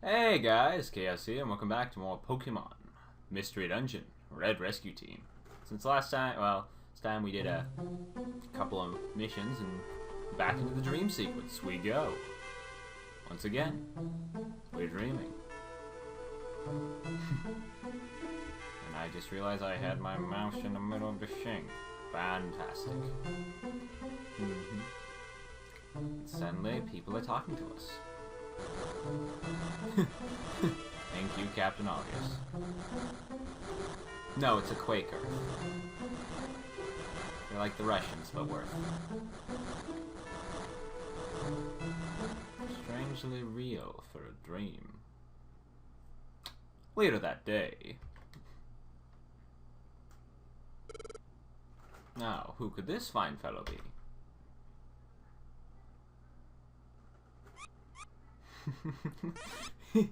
Hey guys, Chaos here, and welcome back to more Pokemon Mystery Dungeon Red Rescue Team. Since last time, this time we did a couple of missions, and back into the dream sequence we go. Once again, we're dreaming. And I just realized I had my mouse in the middle of the thing. Fantastic. Suddenly, people are talking to us. Thank you, Captain August. No, it's a Quaker. They're like the Russians, but worse. Strangely real for a dream. Later that day. Now, who could this fine fellow be? I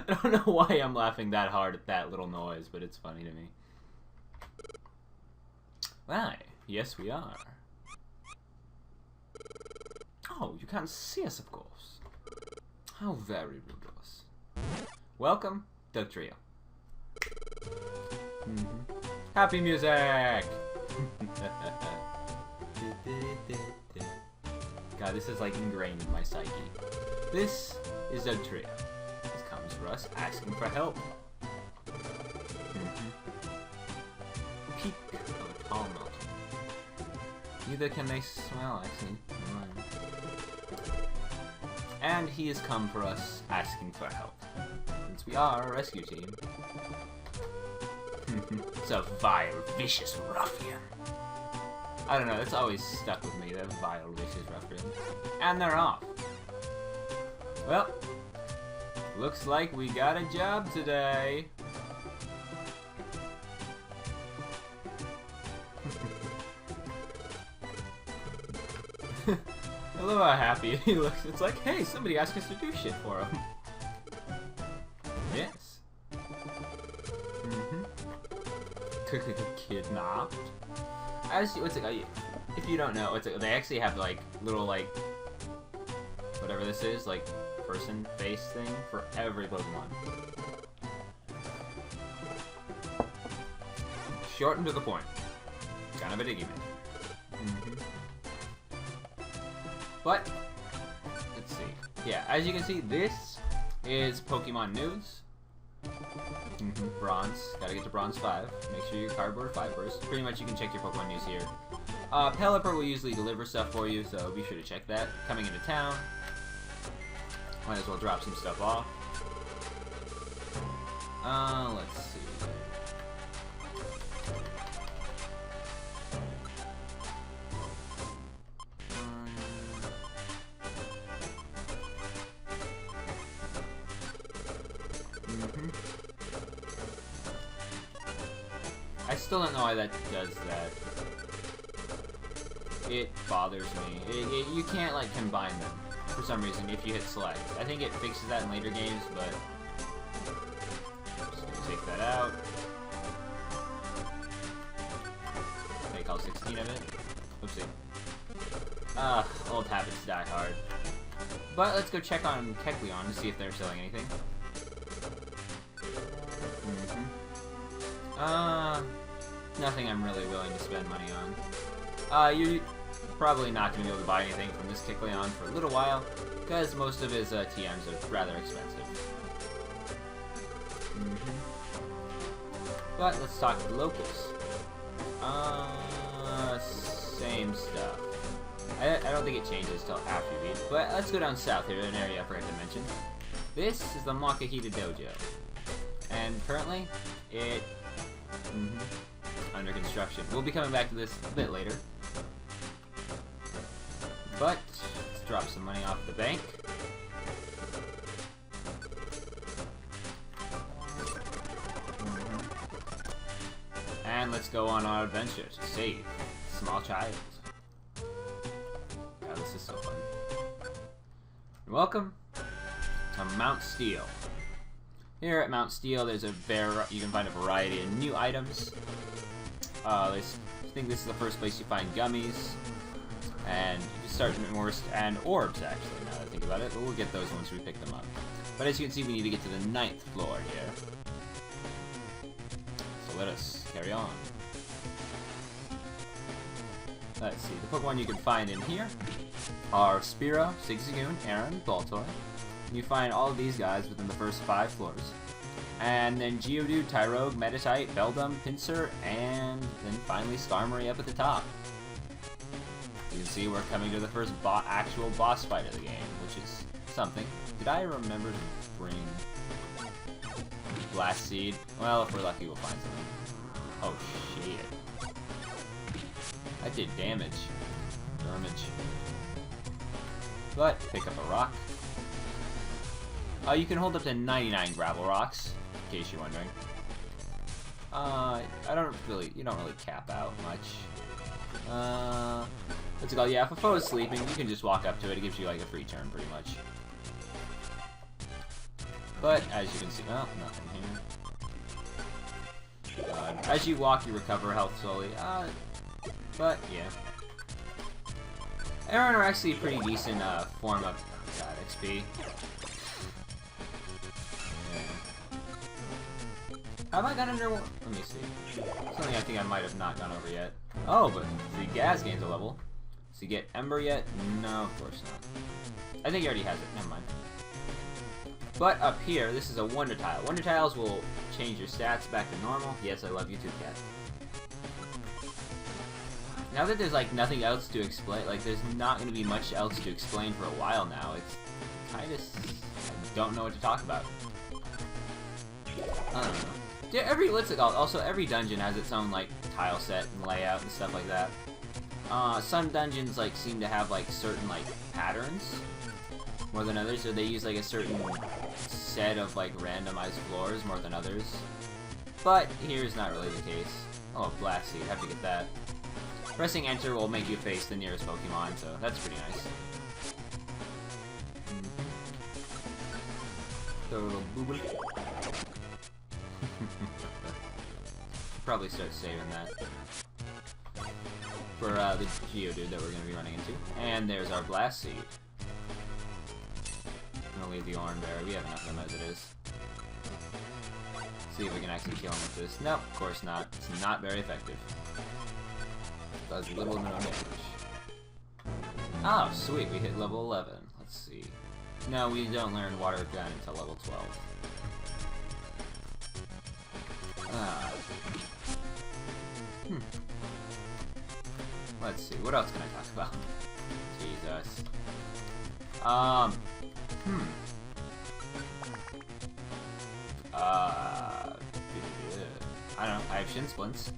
don't know why I'm laughing that hard at that little noise, but it's funny to me. Why? Yes, we are. Oh, you can't see us, of course. How very rude of us. Welcome, Dugtrio. Happy music! God, this is like ingrained in my psyche. This is Dugtrio. This comes for us asking for help. Peak of a tall mountain. Neither can they smell, actually. And he has come for us asking for help. Since we are a rescue team. It's a vile, vicious ruffian. I don't know, it's always stuck with me, that vile, vicious ruffian. And they're off. Well, looks like we got a job today. I love how happy he looks. It's like, hey, somebody asked us to do shit for him. Yes. Kidnapped. As you, if you don't know, they actually have like little whatever this is, like person face thing for every Pokemon. Short and to the point. Kind of a diggy man. But let's see. Yeah, as you can see, this is Pokemon news. Bronze. Gotta get to Bronze 5. Make sure your cardboard fibers. Pretty much you can check your Pokemon news here. Pelipper will usually deliver stuff for you, so be sure to check that. Coming into town. Might as well drop some stuff off. Let's see. I still don't know why that does that. It bothers me. You can't like combine them for some reason if you hit select. I think it fixes that in later games, but just gonna take that out. Take all 16 of it. Oopsie. Old habits die hard. But let's go check on Kecleon to see if they're selling anything. Nothing I'm really willing to spend money on. You're probably not going to be able to buy anything from this Kecleon for a little while, because most of his TMs are rather expensive. But let's talk to the locals. Same stuff. I don't think it changes till after you leave, but let's go down south here, an area I forgot to mention. This is the Makahita Dojo, and currently, it under construction. We'll be coming back to this a bit later. But let's drop some money off the bank. And let's go on our adventure to save a small child. God, this is so fun. Welcome to Mount Steel. Here at Mount Steel, you can find a variety of new items. I think this is the first place you find gummies, and you Sergeant Worst and Orbs, actually, now that I think about it. But we'll get those once we pick them up. But as you can see, we need to get to the 9th floor here. So let us carry on. Let's see, the Pokemon you can find in here are Spearow, Zigzagoon, Aron, Baltoy. And you find all of these guys within the first 5 floors. And then Geodude, Tyrogue, Meditite, Beldum, Pinsir, and then finally Skarmory up at the top. You can see we're coming to the first actual boss fight of the game, which is something. Did I remember to bring Blast Seed? Well, if we're lucky, we'll find something. Oh, shit. That did damage. But, pick up a rock. You can hold up to 99 gravel rocks, in case you're wondering. You don't really cap out much. What's it called? Yeah, if a foe is sleeping, you can just walk up to it. It gives you like a free turn, pretty much. But, as you can see, oh, nothing here. As you walk, you recover health slowly. But, yeah. Aron are actually a pretty decent form of XP. Have I gone under? Let me see. Something I think I might have not gone over yet. Oh, but the Gaz gains a level. So you get Ember yet? No, of course not. I think he already has it. Never mind. But up here, this is a Wonder Tile. Wonder Tiles will change your stats back to normal. Yes, I love you too, cat. Now that there's like nothing else to explain, like there's not going to be much else to explain for a while now. It's kind of, I don't know what to talk about. I don't know. Also, every dungeon has its own like tile set and layout and stuff like that. Some dungeons like seem to have like certain like patterns more than others, or they use like a certain set of like randomized floors more than others. But here's not really the case. Oh, Blast Seed, have to get that. Pressing Enter will make you face the nearest Pokemon, so that's pretty nice. Throw a little booble. Probably start saving that for the Geodude that we're going to be running into. And there's our Blast Seed. I'm going to leave the Oran Berry. We have enough of them as it is. See if we can actually kill him with this. Nope, of course not. It's not very effective. Does little to no damage. Oh, sweet. We hit level 11. Let's see. No, we don't learn Water Gun until level 12. Let's see, what else can I talk about? Jesus. I don't know, I have Shin Splints.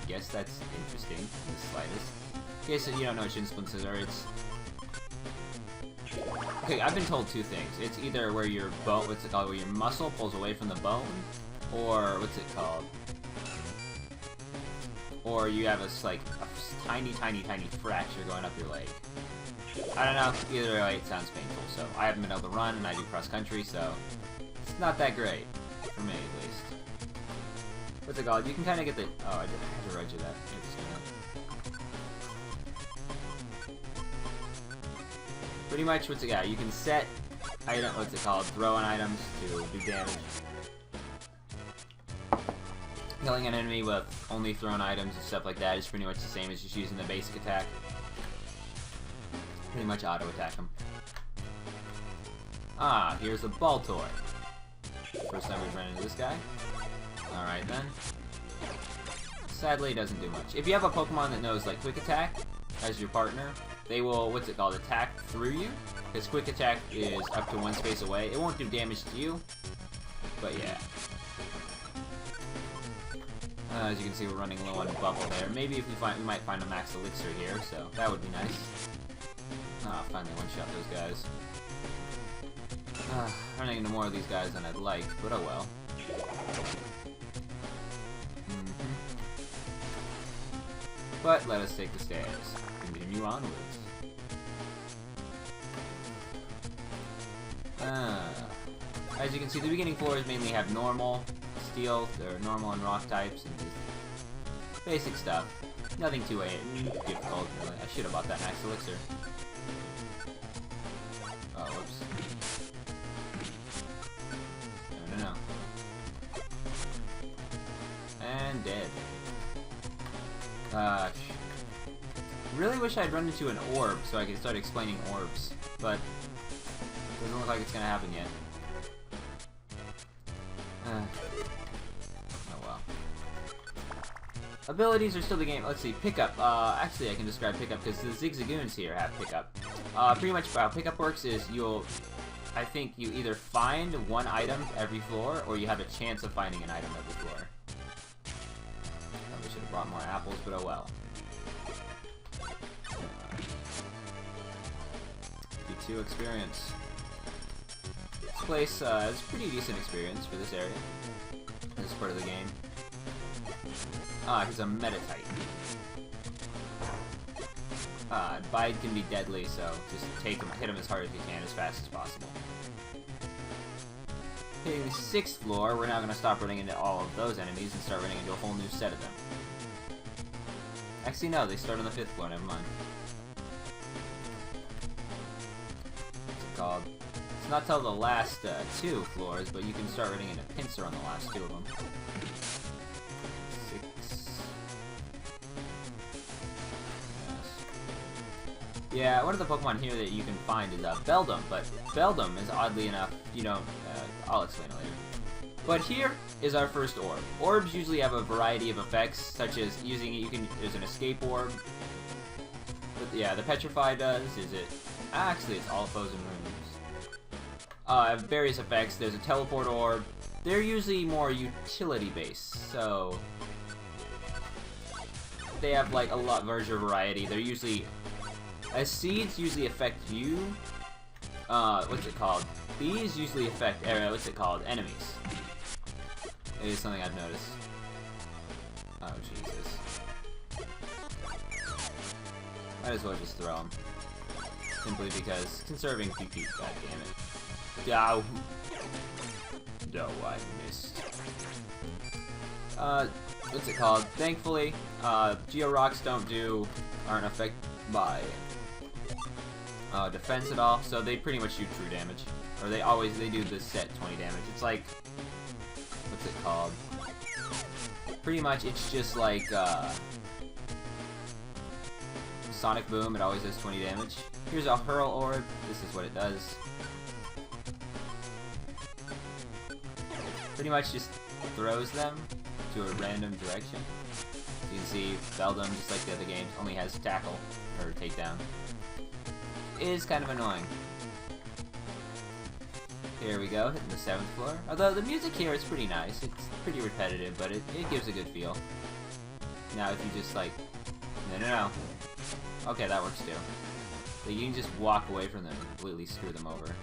Guess that's interesting, the slightest. In case you don't know what Shin Splints are, it's... Okay, I've been told two things. It's either where your bone, what's it called, where your muscle pulls away from the bone, or, what's it called? Or you have a tiny fracture going up your leg. I don't know, either way it sounds painful, so I haven't been able to run and I do cross country, so it's not that great, for me at least. What's it called? You can kind of get the, oh, I had to write you that. Pretty much, what's it got? You can set item, what's it called? Throw-in items to do damage. Killing an enemy with only thrown items and stuff like that is pretty much the same as just using the basic attack. Pretty much auto-attack them. Ah, here's a Baltoy. First time we've run into this guy. Alright then. Sadly, it doesn't do much. If you have a Pokemon that knows, like, Quick Attack as your partner, they will, what's it called, attack through you. Because Quick Attack is up to one space away. It won't do damage to you, but yeah. As you can see, we're running low on bubble there. Maybe if we might find a max elixir here, so that would be nice. Ah, finally one-shot those guys. Running into more of these guys than I'd like, but oh well. But let us take the stairs. Continue onwards. As you can see, the beginning floors mainly have normal, steel, they're normal and rock types, and just basic stuff. Nothing too difficult, really. I should have bought that max elixir. Really wish I'd run into an orb so I could start explaining orbs, but doesn't look like it's gonna happen yet. Oh well. Abilities are still the game. Let's see, pickup. Actually, I can describe pickup because the Zigzagoons here have pickup. Pretty much how pickup works is I think you either find one item every floor, or you have a chance of finding an item every floor. Probably should have brought more apples, but oh well. D2 experience. This place has pretty decent experience for this area. This part of the game. He's a Meta-Titan. Bide can be deadly, so just hit him as hard as you can, as fast as possible. Hitting the 6th floor, we're now going to stop running into all of those enemies and start running into a whole new set of them. Actually, no, they start on the 5th floor, never mind. What's it called? It's not till the last 2 floors, but you can start running into Pinsir on the last 2 of them. 6. Yeah, one of the Pokemon here that you can find is Beldum, but Beldum is oddly enough, you don't, I'll explain it later. But here is our first orb. Orbs usually have a variety of effects, such as using it, there's an escape orb. But yeah, the Petrify does, actually it's all foes and rooms. Various effects, there's a teleport orb. They're usually more utility based, so they have like a lot larger variety. They're usually, as seeds usually affect you, what's it called? These usually affect, enemies. It is something I've noticed. Oh, Jesus. Might as well just throw them. Simply because conserving PP, goddammit. Oh. No, I missed. What's it called? Thankfully, Georocks aren't affected by defense at all, so they pretty much shoot true damage. Or they do the set 20 damage. It's like, what's it called? Pretty much, it's just like, Sonic Boom, it always does 20 damage. Here's a Hurl Orb, this is what it does. Pretty much just throws them to a random direction. You can see Beldum, just like the other games, only has tackle, or takedown. It is kind of annoying. Here we go, hitting the 7th floor. Although the music here is pretty nice. It's pretty repetitive, but it gives a good feel. Now if you just like... No. Okay, that works too. So you can just walk away from them and completely screw them over.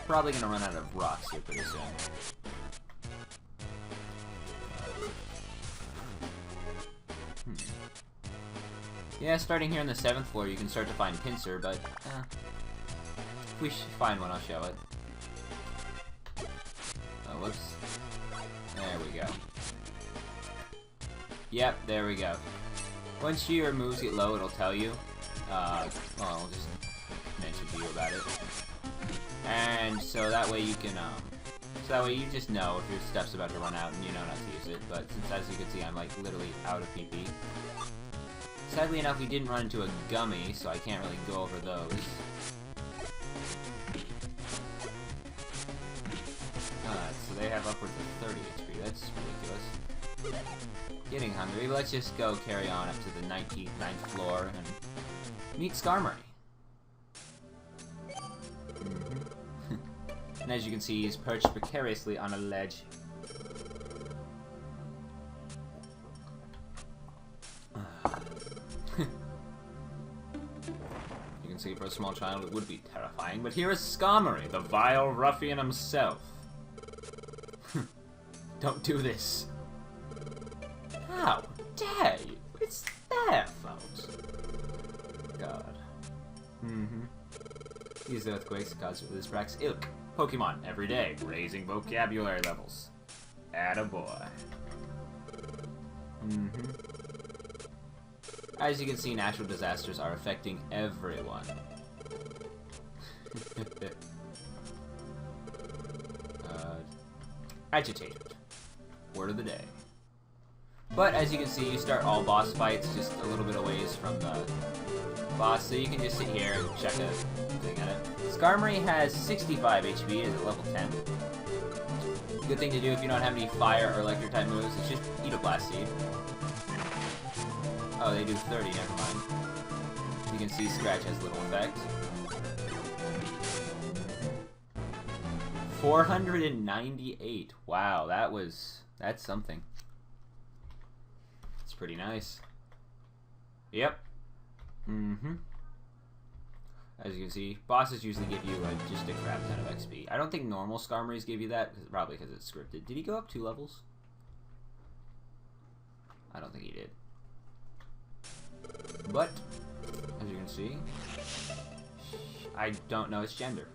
Probably gonna run out of rocks here pretty soon. Yeah, starting here on the 7th floor, you can start to find Pinsir, but if we find one, I'll show it. Oh, whoops. There we go. Yep, there we go. Once your moves get low, it'll tell you. Well, I'll just mention to you about it. And so that way you can, you just know if your stuff's about to run out and you know not to use it. But since, as you can see, I'm like literally out of PP. Sadly enough, we didn't run into a Gummy, so I can't really go over those. So they have upwards of 30 HP. That's ridiculous. Getting hungry. Let's just go carry on up to the 9th floor and meet Skarmory. And as you can see, he's perched precariously on a ledge. You can see for a small child it would be terrifying, but here is Skarmory, the vile ruffian himself. Don't do this. How dare you? It's their fault. God. These earthquakes cause this Brax ilk. Pokemon every day, raising vocabulary levels. Attaboy. As you can see, natural disasters are affecting everyone. Agitated. Word of the day. But as you can see, you start all boss fights just a little bit a ways from the boss, so you can just sit here and check a thing at it. Skarmory has 65 HP at level 10. Good thing to do if you don't have any fire or electric type moves is just eat a blast seed. Oh, they do 30, never mind. You can see Scratch has little effect. 498. Wow, that's something. It's pretty nice. Yep. As you can see, bosses usually give you just a crap ton of XP. I don't think normal Skarmories give you that, probably because it's scripted. Did he go up 2 levels? I don't think he did. But, as you can see, I don't know its gender.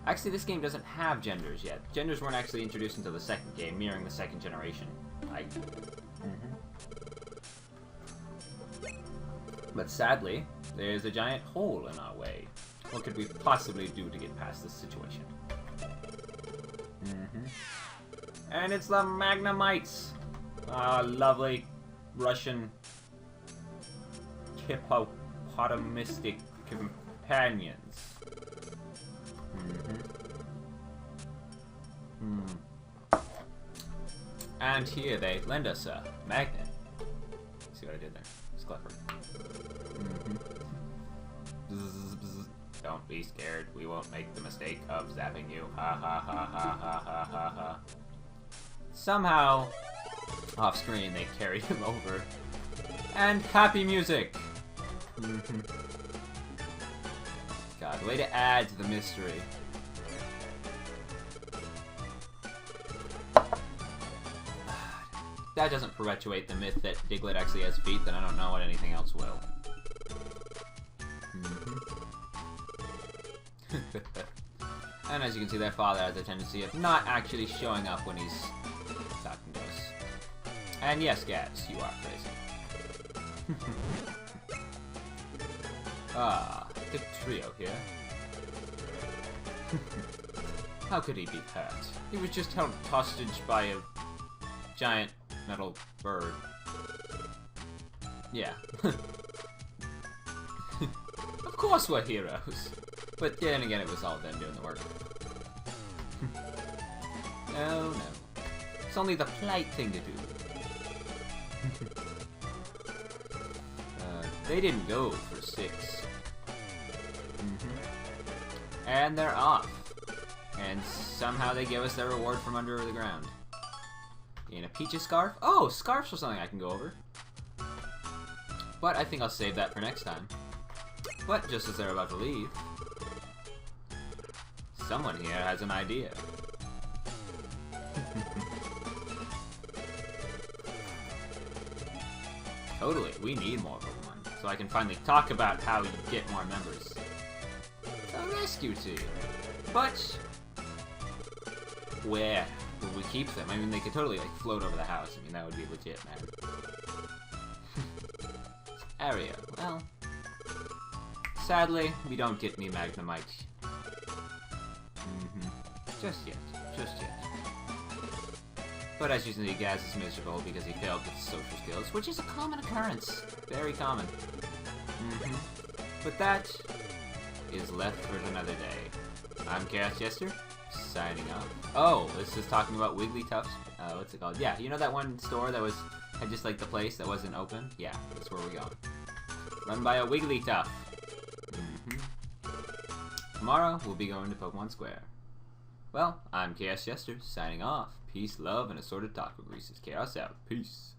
Actually, this game doesn't have genders yet. Genders weren't actually introduced until the second game, mirroring the second generation. But sadly, there's a giant hole in our way. What could we possibly do to get past this situation? And it's the Magnemites! Ah, lovely Russian hippopotamustic companions. And here they lend us a magnet. See what I did there? It's clever. Don't be scared. We won't make the mistake of zapping you. Ha ha ha ha ha ha ha ha. Somehow, off screen, they carried him over. And happy music! God, way to add to the mystery. That doesn't perpetuate the myth that Diglett actually has feet, then I don't know what anything else will. And as you can see, their father has a tendency of not actually showing up when he's talking to us. And yes, Gabs, you are crazy. The trio here. How could he be hurt? He was just held hostage by a giant metal bird. Yeah. Of course we're heroes. But then again, it was all them doing the work. Oh no. It's only the polite thing to do. They didn't go for 6. And they're off. And somehow they give us their reward from under the ground. In a Peach's scarf? Oh, scarves are something I can go over. But I think I'll save that for next time. But just as they're about to leave, someone here has an idea. Totally, we need more Pokemon, so I can finally talk about how you get more members. A rescue team. But where would we keep them? I mean, they could totally like float over the house. I mean, that would be legit, man. Area. Well, sadly, we don't get any Magnemite. Just yet. Just yet. But as you can see, Gaz is miserable because he failed with his social skills, which is a common occurrence. Very common. But that is left for another day. I'm Chaos Jester, signing off. Oh, this is talking about Wigglytuff's, what's it called? Yeah, you know that one store that had just like the place that wasn't open? Yeah, that's where we're going. Run by a Wigglytuff. Tomorrow, we'll be going to Pokemon Square. Well, I'm Chaos Jester, signing off. Peace, love, and assorted taco greases. Chaos out. Peace.